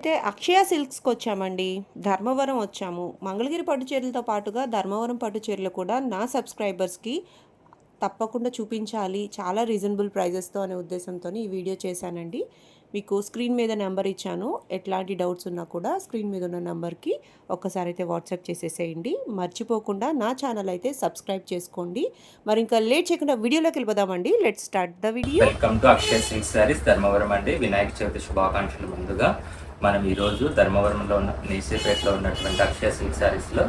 అయితే అక్షయ సిల్క్స్‌కి వచ్చామండి. ధర్మవరం వచ్చాము. మంగళగిరి పట్టు చీరలతో పాటుగా ధర్మవరం పట్టు చీరలు కూడా నా సబ్స్క్రైబర్స్‌కి తప్పకుండా చూపించాలి. చాలా రీజనబుల్ ప్రైజెస్‌తో అనే ఉద్దేశంతోని ఈ వీడియో చేశానండి. మీకు స్క్రీన్ మీద నెంబర్ ఇచ్చాను. ఎట్లాంటి డౌట్స్ ఉన్నా కూడా స్క్రీన్ మీద ఉన్న నెంబర్‌కి ఒక్కసారి అయితే వాట్సాప్ చేసేసేయండి. మర్చిపోకుండా నా ఛానల్ అయితే సబ్స్క్రైబ్ చేసుకోండి. మరి ఇంకా లేట్ చేయకుండా వీడియోలోకి వెళ్ళిపోదామండి. Let's start the video. Welcome to Akshaya silk sarees Dharmavaram అండి. వినాయక చవితి శుభాకాంక్షలు ముందుగా. మనం ఈరోజు ధర్మవరంలో ఉన్న నేసీపేటలో ఉన్నటువంటి అక్షయ సిల్క్ సారీస్లో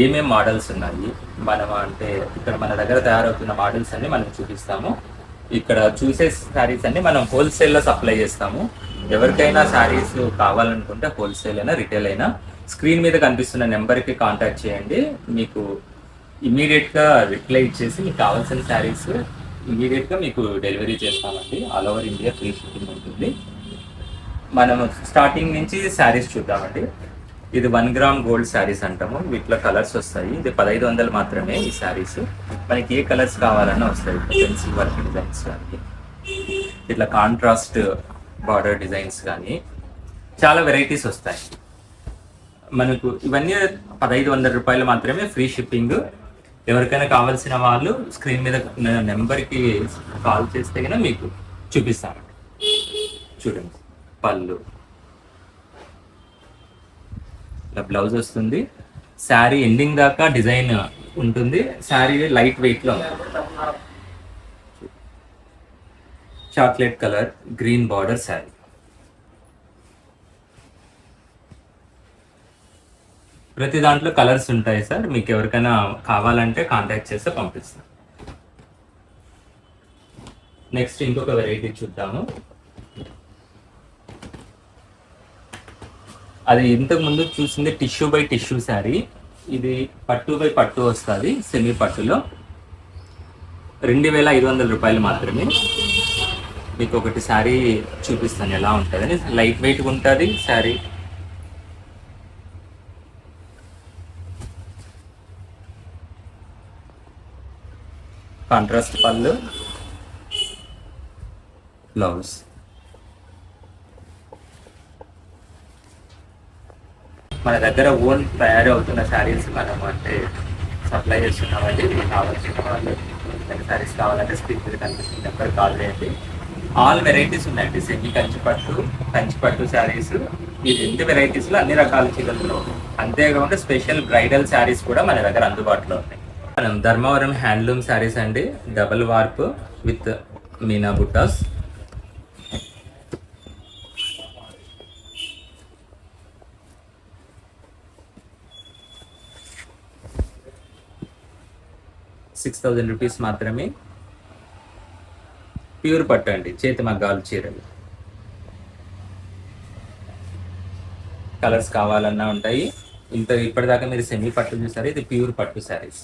ఏమేమి మోడల్స్ ఉన్నాయి, మనం అంటే ఇక్కడ మన దగ్గర తయారవుతున్న మోడల్స్ అన్ని మనం చూపిస్తాము. ఇక్కడ చూసే శారీస్ అన్ని మనం హోల్సేల్లో సప్లై చేస్తాము. ఎవరికైనా శారీస్ కావాలనుకుంటే హోల్సేల్ అయినా రిటైల్ అయినా స్క్రీన్ మీద కనిపిస్తున్న నెంబర్కి కాంటాక్ట్ చేయండి. మీకు ఇమీడియట్గా రిప్లై ఇచ్చేసి మీకు కావాల్సిన శారీస్ ఇమీడియట్గా మీకు డెలివరీ చేస్తామండి. All over India free shipping ఉంటుంది. మనము స్టార్టింగ్ నుంచి శారీస్ చూద్దామండి. ఇది 1 గ్రామ్ గోల్డ్ శారీస్ అంటాము. వీటిలో కలర్స్ వస్తాయి. ఇది 1500 మాత్రమే ఈ శారీస్. మనకి ఏ కలర్స్ కావాలన్నా వస్తాయి. పెన్సిల్ వర్క్ డిజైన్స్ కానీ, ఇట్లా కాంట్రాస్ట్ బార్డర్ డిజైన్స్ కానీ చాలా వెరైటీస్ వస్తాయి. మనకు ఇవన్నీ 1500 రూపాయలు మాత్రమే, ఫ్రీ షిప్పింగ్. ఎవరికైనా కావాల్సిన వాళ్ళు స్క్రీన్ మీద నెంబర్కి కాల్ చేస్తే కనుక మీకు చూపిస్తామండి. చూడండి, పళ్ళు, ఇలా బ్లౌజ్ వస్తుంది. శారీ ఎండింగ్ దాకా డిజైన్ ఉంటుంది. శారీ లైట్ వెయిట్లో chocolate colour green border sari. ప్రతి దాంట్లో కలర్స్ ఉంటాయి సార్. మీకు ఎవరికైనా కావాలంటే కాంటాక్ట్ చేస్తే పంపిస్తాం. నెక్స్ట్ ఇంకొక వెరైటీ చూద్దాము. అది ఇంతకు ముందు చూసింది టిష్యూ బై టిష్యూ శారీ. ఇది పట్టు బై పట్టు వస్తుంది. సెమీ పట్టులో 2500 రూపాయలు మాత్రమే. మీకు ఒకటి శారీ చూపిస్తాను ఎలా ఉంటుందని. లైట్ వెయిట్గా ఉంటుంది శారీ. కాంట్రాస్ట్ పళ్ళు, బ్లౌజ్. మన దగ్గర ఓన్ తయారవుతున్న శారీస్ మనం అంటే సప్లై చేస్తున్నామండి. మీకు కావాల్సిన వాళ్ళు శారీస్ కావాలంటే స్క్రీన్ మీద కనిపిస్తుంది నెంబర్ కాల్ చేయండి. ఆల్ వెరైటీస్ ఉన్నాయండి. సెమీ కంచిపట్టు శారీస్, ఈ 2 వెరైటీస్లో అన్ని రకాల చీరలు. అంతేకాకుండా స్పెషల్ బ్రైడల్ శారీస్ కూడా మన దగ్గర అందుబాటులో ఉన్నాయి. మనం ధర్మవరం హ్యాండ్లూమ్ శారీస్ అండి. Double warp with meena buttas. ₹6000 మాత్రమే. ప్యూర్ పట్టు అండి, చేతి మగ్గాలు చీరలు. కలర్స్ కావాలన్నా ఉంటాయి. ఇప్పటిదాకా మీరు సెమీ పట్టు చూసారు. ఇది ప్యూర్ పట్టు saris.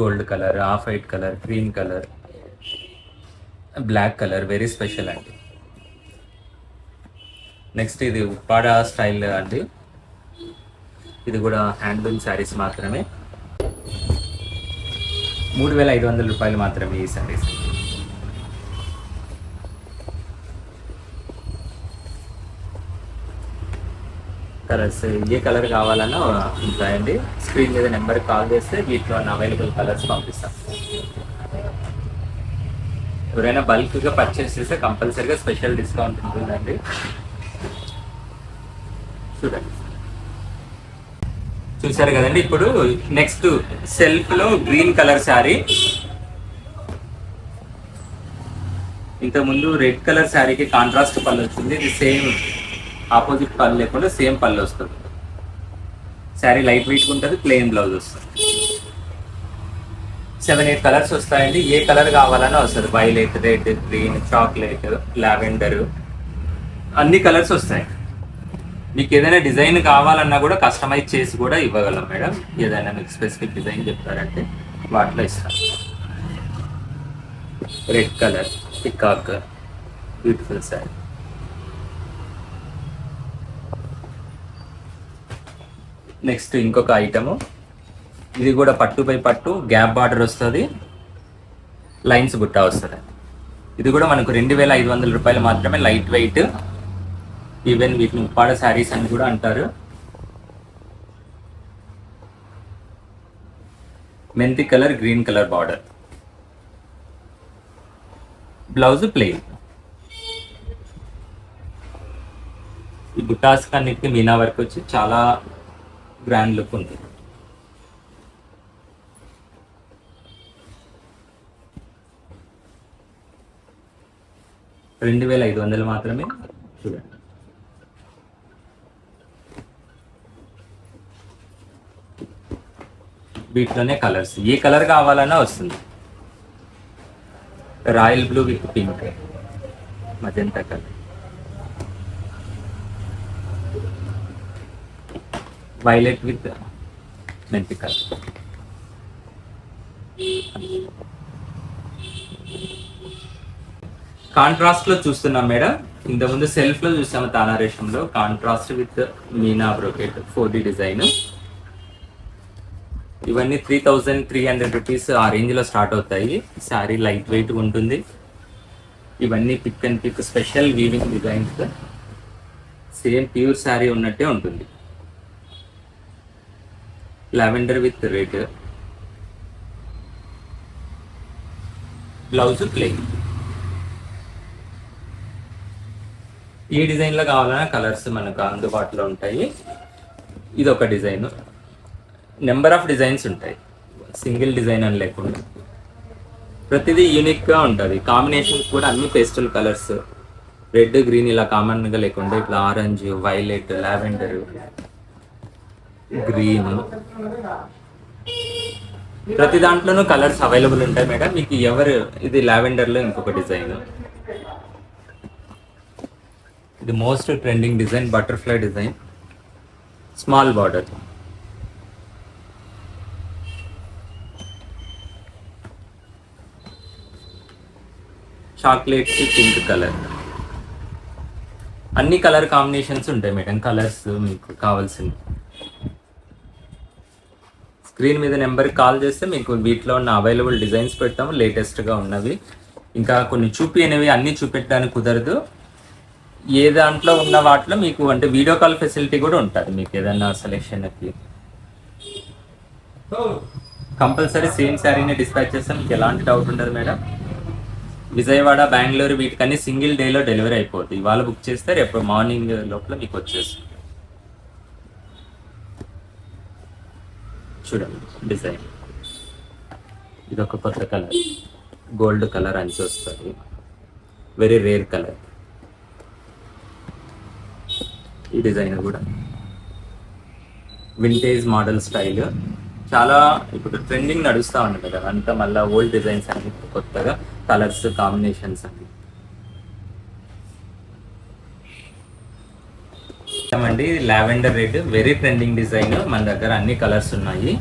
Gold colour, off white colour, cream colour, black colour very special అండి. నెక్స్ట్ ఇది ఉప్పాడ స్టైల్ అండి. ఇది కూడా హ్యాండ్లూమ్ శారీస్ మాత్రమే. 3500 రూపాయలు మాత్రమే ఈ శారీస్. కలర్స్ ఏ కలర్ కావాలన్నా ఉంటాయండి. స్క్రీన్ మీద నెంబర్ కాల్ చేస్తే వీటిలో అవైలబుల్ కలర్స్ పంపిస్తాం. ఎవరైనా బల్క్గా పర్చేస్ చేస్తే కంపల్సరీగా స్పెషల్ డిస్కౌంట్ ఉంటుందండి. చూడండి, చూసారు కదండి. ఇప్పుడు నెక్స్ట్ సెల్ఫ్ లో గ్రీన్ కలర్ శారీ. ఇంతకుముందు రెడ్ కలర్ శారీకి కాంట్రాస్ట్ పళ్ళు వచ్చింది. ఇది సేమ్ ఆపోజిట్ పళ్ళు లేకుండా సేమ్ పళ్ళు వస్తుంది. శారీ లైట్ వెయిట్ ఉంటుంది. ప్లెయిన్ బ్లౌజ్ వస్తుంది. 7-8 కలర్స్ వస్తాయండి. ఏ కలర్ కావాలన్నా వస్తుంది. Violet, red, green, chocolate, lavender, అన్ని కలర్స్ వస్తాయి. మీకు ఏదైనా డిజైన్ కావాలన్నా కూడా కస్టమైజ్ చేసి కూడా ఇవ్వగలం మేడం. ఏదైనా మీకు స్పెసిఫిక్ డిజైన్ చెప్తారంటే వాటిలో ఇస్తాం. Red colour peacock beautiful sari. Next ఇంకొక ఐటము. ఇది కూడా పట్టు బై పట్టు, గ్యాప్ బార్డర్ వస్తుంది, లైన్స్ బుట్ట వస్తుంది. ఇది కూడా మనకు 2,500 రూపాయలు మాత్రమే, లైట్ వెయిట్. ఈవెన్ వీటిని ఉప్పాడ శారీస్ అని కూడా అంటారు. మెంతి colour, green colour border, blouse plain. ఈ బుటాస్ అన్నిటికీ మీనా వర్క్ వచ్చి చాలా గ్రాండ్ లుక్ ఉంది. $2,500 మాత్రమే. చూడండి, వీటిలోనే కలర్స్ ఏ కలర్ కావాలన్నా వస్తుంది. Royal blue with pink, magenta colour, violet with మెంతి కలర్. కాంట్రాస్ట్ లో చూస్తున్నాం మేడం. ఇంతకుముందు సెల్ఫ్ లో చూసాము తానారేషంలో, contrast with meena brocade 4D design. ఇవన్నీ 3,300 రూపీస్ ఆ రేంజ్ లో స్టార్ట్ అవుతాయి. శారీ లైట్ వెయిట్ ఉంటుంది. ఇవన్నీ pick and pick special weaving designs, same pure sari ఉన్నట్టే ఉంటుంది. Lavender with red, blouse plain. ఈ డిజైన్లో కావాలన్నా కలర్స్ మనకు అందుబాటులో ఉంటాయి. ఇది ఒక డిజైన్, నెంబర్ ఆఫ్ డిజైన్స్ ఉంటాయి, సింగిల్ డిజైన్ అని లేకుండా ప్రతిదీ యూనిక్గా ఉంటుంది. కాంబినేషన్స్ కూడా అన్ని పేస్టల్ కలర్స్, రెడ్ గ్రీన్ ఇలా కామన్గా లేకుండా ఇట్లా ఆరెంజ్, వైలెట్, లావెండర్, గ్రీన్, ప్రతి దాంట్లోనూ కలర్స్ అవైలబుల్ ఉంటాయి మేడం. మీకు ఇది లావెండర్లో ఇంకొక డిజైన్. ఇది most trending design, butterfly design, small border. Chocolate pink colour. అన్ని కలర్ కాంబినేషన్స్ ఉంటాయి మేడం. కలర్స్ మీకు కావాల్సింది స్క్రీన్ మీద నెంబర్కి కాల్ చేస్తే మీకు వీటిలో ఉన్న అవైలబుల్ డిజైన్స్ పెడతాము, లేటెస్ట్గా ఉన్నవి. ఇంకా కొన్ని అనేవి అన్నీ చూపెట్టడానికి కుదరదు. ఏ దాంట్లో ఉన్న వాటిలో మీకు అంటే వీడియో కాల్ ఫెసిలిటీ కూడా ఉంటుంది. మీకు ఏదైనా సెలెక్షన్కి కంపల్సరీ సేమ్ శారీని డిస్పాచ్ చేస్తాం. మీకు ఎలాంటి డౌట్ ఉండదు మేడం. విజయవాడ, బెంగళూరు వీటికన్నీ సింగిల్ డేలో డెలివరీ అయిపోద్ది. ఇవాళ బుక్ చేస్తే రేపు మార్నింగ్ లోపల మీకు వచ్చేస్తుంది. చూడండి డిజైన్, ఇది ఒక కొత్త కలర్, గోల్డ్ కలర్ అంచు వస్తుంది, వెరీ రేర్ కలర్. ఈ డిజైన్ కూడా వింటేజ్ మోడల్ స్టైల్, చాలా ఇప్పుడు ట్రెండింగ్ నడుస్తూ ఉంది కదా. అంతా మళ్ళీ ఓల్డ్ డిజైన్స్ అన్ని కొత్తగా కలర్స్ కాంబినేషన్స్ అన్ని అండి. Lavender red very trending design, మన దగ్గర అన్ని కలర్స్ ఉన్నాయి.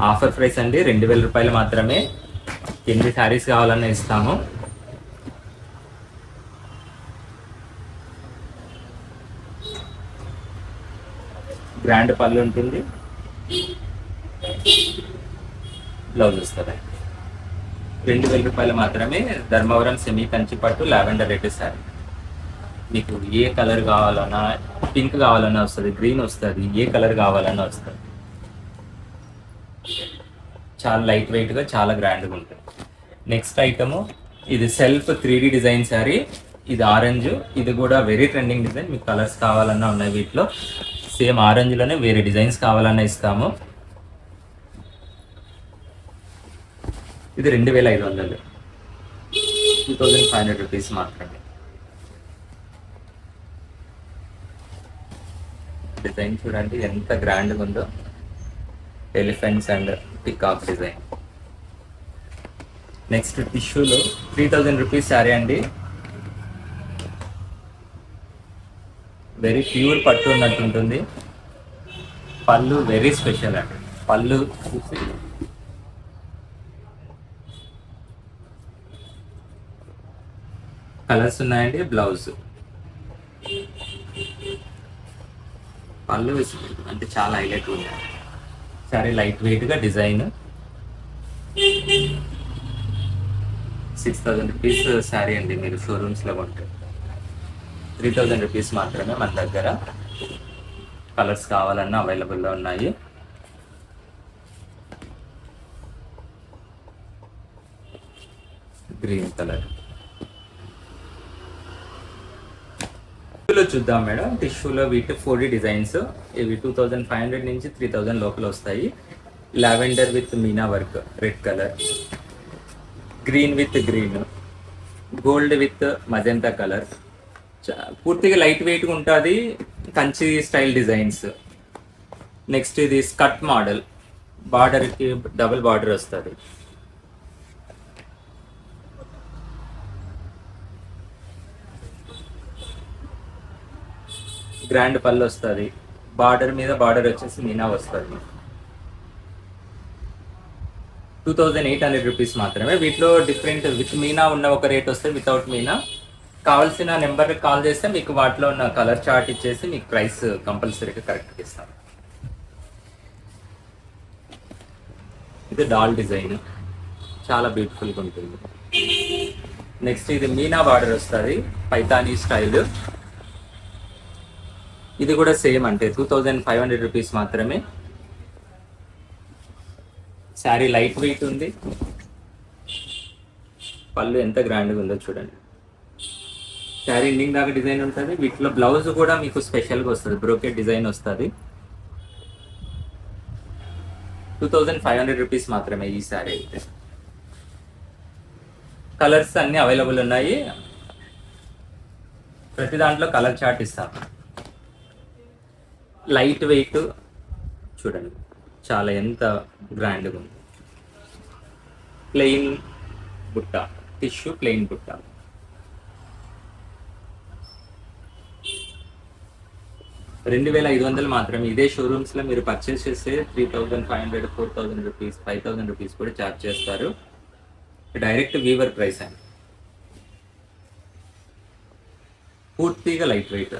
ఆఫర్ ప్రైస్ అండి, 2,000 రూపాయలు మాత్రమే. ఎన్ని శారీస్ కావాలన్నా ఇస్తాము. గ్రాండ్ పళ్ళు ఉంటుంది, బ్లౌజ్ వస్తుంది. 2,000 రూపాయలు మాత్రమే. ధర్మవరం సెమీ కంచి పట్టు లావెండర్ రెడ్ శారీ. మీకు ఏ కలర్ కావాలన్నా, పింక్ కావాలన్నా వస్తుంది, గ్రీన్ వస్తుంది, ఏ కలర్ కావాలన్నా వస్తుంది. చాలా లైట్ వెయిట్గా, చాలా గ్రాండ్గా ఉంటుంది. నెక్స్ట్ ఐటము ఇది సెల్ఫ్ 3D డిజైన్ శారీ. ఇది ఆరెంజ్, ఇది కూడా వెరీ ట్రెండింగ్ డిజైన్. మీకు కలర్స్ కావాలన్నా ఉన్నాయి వీటిలో. సేమ్ ఆరెంజ్లోనే వేరే డిజైన్స్ కావాలన్నా ఇస్తాము. ఇది 2,500, 2,500 రూపీస్ మాత్రమే. డిజైన్ చూడండి ఎంత గ్రాండ్గా ఉందో, elephants and peacock design. Next టిష్యూలో 3,000 రూపీస్ శారీ అండి. వెరీ ప్యూర్ పట్టు ఉన్నట్టు ఉంటుంది. పళ్ళు వెరీ స్పెషల్ అండి. పళ్ళు చూసి కలర్స్ ఉన్నాయండి. బ్లౌజ్, పళ్ళు అంటే చాలా హైలైట్ ఉంది. సరే లైట్ వెయిట్గా డిజైన్, 6000 రూపీస్ శారీ అండి. మీరు షోరూమ్స్లో కొంటే 3000 రూపీస్ మాత్రమే మన దగ్గర. కలర్స్ కావాలన్నా అవైలబుల్లో ఉన్నాయి. గ్రీన్ కలర్ టిష్యూలో చూద్దాం మేడం. టిష్యూలో వీటి 4D డిజైన్స్. ఇవి 2500 నుంచి 3000 లోపల వస్తాయి. Lavender with Meena work, red colour, green with green, gold with magenta colour. పూర్తిగా లైట్ వెయిట్గా ఉంటుంది. Kanchi style designs. నెక్స్ట్ ఇది స్కర్ట్ మోడల్, బార్డర్కి డబుల్ బార్డర్ వస్తుంది. గ్రాండ్ పళ్ళు వస్తుంది. బార్డర్ మీద బార్డర్ వచ్చేసి మీనా వస్తుంది. 2800 రూపీస్ మాత్రమే. వీటిలో డిఫరెంట్ విత్ మీనా ఉన్న ఒక రేట్ వస్తుంది, వితౌట్ మీనా. కావాల్సిన నెంబర్కి కాల్ చేస్తే మీకు వాటిలో ఉన్న కలర్ చార్ట్ ఇచ్చేసి మీకు ప్రైస్ కంపల్సరీగా కరెక్ట్గా ఇస్తాం. ఇది డాల్ డిజైన్, చాలా బ్యూటిఫుల్గా ఉంటుంది. నెక్స్ట్ ఇది మీనా బార్డర్ వస్తుంది, పైతానీ స్టైల్. ఇది కూడా సేమ్ అంటే 2500 రూపీస్ మాత్రమే. శారీ లైట్ వెయిట్ ఉంది. పళ్ళు ఎంత గ్రాండ్గా ఉందో చూడండి. శారీ ఎండింగ్ దాకా డిజైన్ ఉంటుంది. వీటిలో బ్లౌజ్ కూడా మీకు స్పెషల్గా వస్తుంది, బ్రోకెట్ డిజైన్ వస్తుంది. 2500 రూపీస్ మాత్రమే ఈ శారీ అయితే. కలర్స్ అన్నీ అవైలబుల్ ఉన్నాయి. ప్రతి దాంట్లో కలర్ చార్ట్ ఇస్తాం. లైట్ వెయిట్ చూడండి, చాలా ఎంత గ్రాండ్గా ఉంది. ప్లెయిన్ బుట్ట, టిష్యూ ప్లెయిన్ బుట్ట. $2500 మాత్రమే. ఇదే షోరూమ్స్లో మీరు పర్చేస్ చేస్తే 3500, 4000 రూపీస్, 5000 రూపీస్ కూడా ఛార్జ్ చేస్తారు. డైరెక్ట్ వీవర్ ప్రైస్ అండి. పూర్తిగా లైట్ వెయిట్.